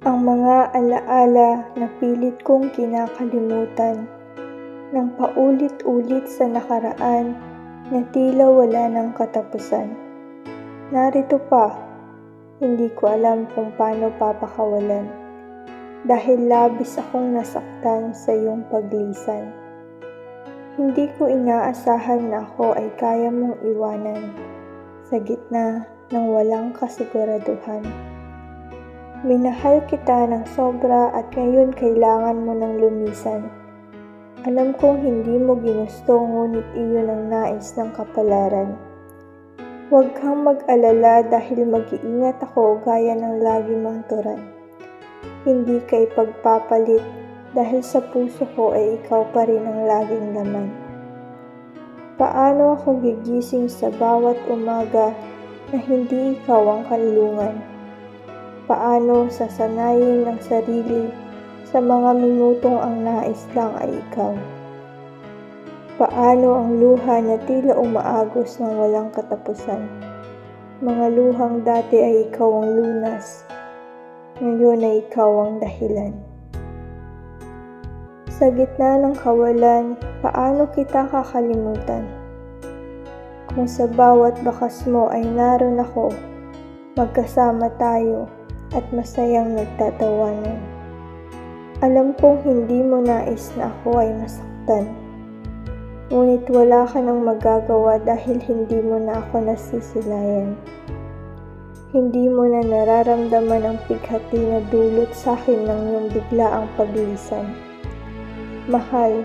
Ang mga alaala na pilit kong kinakalimutan ng paulit-ulit sa nakaraan na tila wala ng katapusan. Narito pa, hindi ko alam kung paano papakawalan dahil labis akong nasaktan sa iyong paglisan. Hindi ko inaasahan na ako ay kaya mong iwanan sa gitna ng walang kasiguraduhan. Minahal kita ng sobra at ngayon kailangan mo ng lumisan. Alam kong hindi mo ginusto ngunit iyon ang nais ng kapalaran. Huwag kang mag-alala dahil mag-iingat ako gaya ng lagi mong turan. Hindi ka ipagpapalit dahil sa puso ko ay ikaw pa rin ang laging laman. Paano ako gigising sa bawat umaga na hindi ikaw ang kanlungan? Paano sasanayin ang sarili sa mga minutong ang nais lang ay ikaw? Paano ang luha na tila umaagos ng walang katapusan? Mga luhang dati ay ikaw ang lunas, ngayon ay ikaw ang dahilan. Sa gitna ng kawalan, paano kita kakalimutan? Kung sa bawat bakas mo ay naroon ako, magkasama tayo at masayang nagtatawanan. Alam kong hindi mo nais na ako ay masaktan. Ngunit wala ka nang magagawa dahil hindi mo na ako nasisilayan. Hindi mo na nararamdaman ang pighati na dulot sa akin ng iyong biglaang paglisan. Mahal,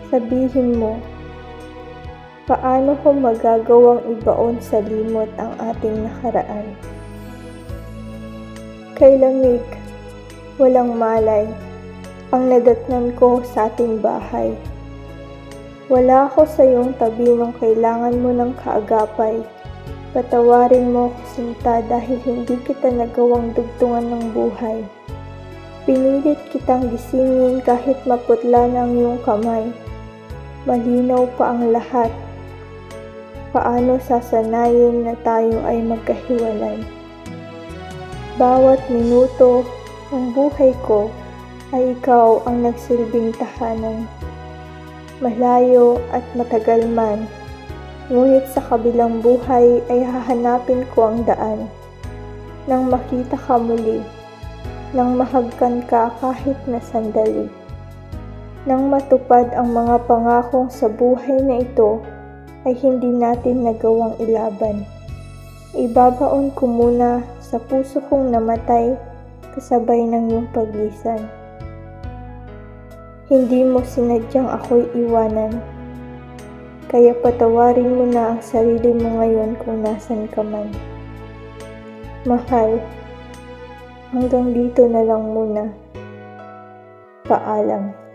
sabihin mo, paano ko magagawang ibaon sa limot ang ating nakaraan? Kay lamig, walang malay, ang nadatnan ko sa ating bahay. Wala ako sa iyong tabi nung kailangan mo ng kaagapay. Patawarin mo ako sinta dahil hindi kita nagawang dugtungan ng buhay. Pinilit kitang gisingin kahit maputla na ang iyong kamay. Malinaw pa ang lahat. Paano sasanayin na tayo ay magkahiwalay? Bawat minuto ng buhay ko ay ikaw ang nagsilbing tahanan. Malayo at matagal man, ngunit sa kabilang buhay ay hahanapin ko ang daan. Nang makita ka muli, nang mahagkan ka kahit na sandali. Nang matupad ang mga pangakong sa buhay na ito ay hindi natin nagawang ilaban. Ibabaon ko muna sa puso kong namatay kasabay ng iyong paglisan. Hindi mo sinadyang ako'y iwanan, kaya patawarin mo na ang sarili mo ngayon kung nasan ka man. Mahal, hanggang dito na lang muna. Paalam.